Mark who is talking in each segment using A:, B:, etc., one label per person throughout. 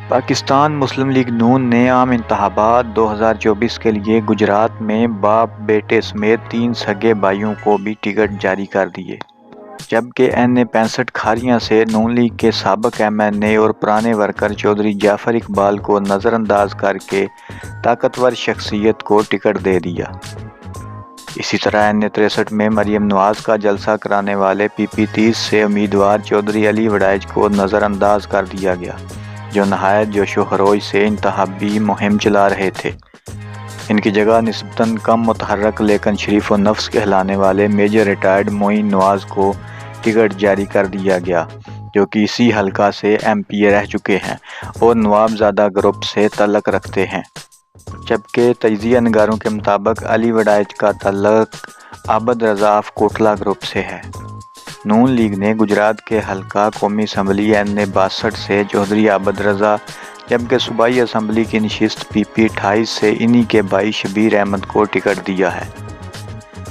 A: پاکستان مسلم league نون نے عام انتخابات 2024 کے لیے گجرات میں باپ بیٹے سمیت 3 سگے بھائیوں کو بھی ٹکٹ جاری کر دیے، جبکہ این65 کھاریاں سے نون لیگ کے سابق ایم این اے اور پرانے ورکر چودھری جعفر اقبال کو نظر انداز کر کے طاقتور شخصیت کو ٹکٹ دے دیا۔ اسی طرح این63 میں مریم نواز کا جلسہ کرانے والے پی پی 30 سے امیدوار چودھری علی وڑائچ کو نظر انداز کر دیا گیا، جو نہایت جوش و خروش سے انتخابی مہم چلا رہے تھے۔ ان کی جگہ نسبتاً کم متحرک لیکن شریف و نفس کہلانے والے میجر ریٹائرڈ معین نواز کو ٹکٹ جاری کر دیا گیا، جو کہ اسی حلقہ سے ایم پی اے رہ چکے ہیں اور نوابزادہ گروپ سے تعلق رکھتے ہیں، جبکہ تجزیہ نگاروں کے مطابق علی وڑائچ کا تعلق عابد رضا آف کوٹلہ گروپ سے ہے۔ نون لیگ نے گجرات کے حلقہ قومی اسمبلی این62 سے چودھری عابد رضا، جبکہ صوبائی اسمبلی کی نشست پی پی 28 سے انہی کے بھائی شبیر احمد کو ٹکٹ دیا ہے۔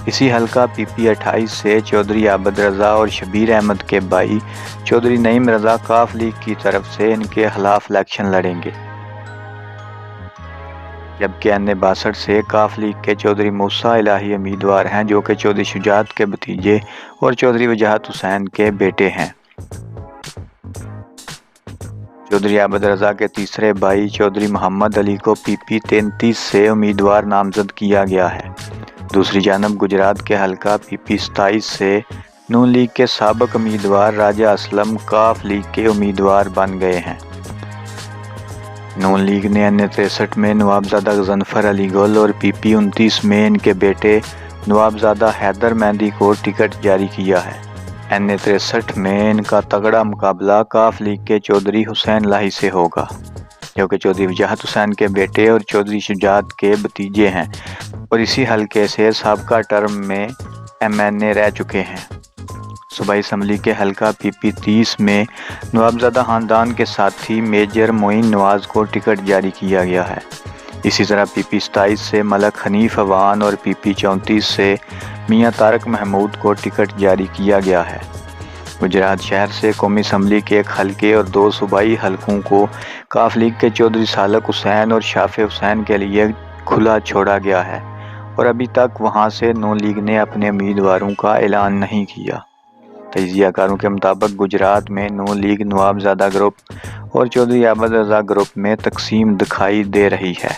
A: اسی حلقہ پی پی 28 سے چودھری عابد رضا اور شبیر احمد کے بھائی چودھری نعیم رضا کاف لیگ کی طرف سے ان کے خلاف الیکشن لڑیں گے، جبکہ این62 سے کاف لیگ کے چودھری موسیٰ الہی امیدوار ہیں، جو کہ چودھری شجاعت کے بھتیجے اور چودھری وجاہت حسین کے بیٹے ہیں۔ چودھری عابد رضا کے تیسرے بھائی چودھری محمد علی کو پی پی 33 سے امیدوار نامزد کیا گیا ہے۔ دوسری جانب گجرات کے حلقہ پی پی 27 سے نون لیگ کے سابق امیدوار راجہ اسلم کاف لیگ کے امیدوار بن گئے ہیں۔ نون لیگ نے این63 میں نوابزادہ غضنفر علی گل اور پی پی 29 میں ان کے بیٹے نوابزادہ حیدر مہندی کو ٹکٹ جاری کیا ہے۔ این63 میں ان کا تگڑا مقابلہ کاف لیگ کے چودھری حسین لاہی سے ہوگا، جو کہ چودھری وجاہت حسین کے بیٹے اور چودھری شجاعت کے بھتیجے ہیں اور اسی حلقے سے سابقہ ٹرم میں ایم این اے رہ چکے ہیں۔ صوبائی اسمبلی کے حلقہ پی پی 30 میں نوابزادہ خاندان کے ساتھی میجر معین نواز کو ٹکٹ جاری کیا گیا ہے۔ اسی طرح پی پی 27 سے ملک حنیف اوان اور پی پی 34 سے میاں طارق محمود کو ٹکٹ جاری کیا گیا ہے۔ گجرات شہر سے قومی اسمبلی کے ایک حلقے اور 2 صوبائی حلقوں کو کاف لیگ کے چودھری سالک حسین اور شافع حسین کے لیے کھلا چھوڑا گیا ہے اور ابھی تک وہاں سے نون لیگ نے اپنے امیدواروں کا اعلان نہیں کیا۔ تجزیہ کاروں کے مطابق گجرات میں نون لیگ نوابزادہ گروپ اور چودھری عابد رضا گروپ میں تقسیم دکھائی دے رہی ہے۔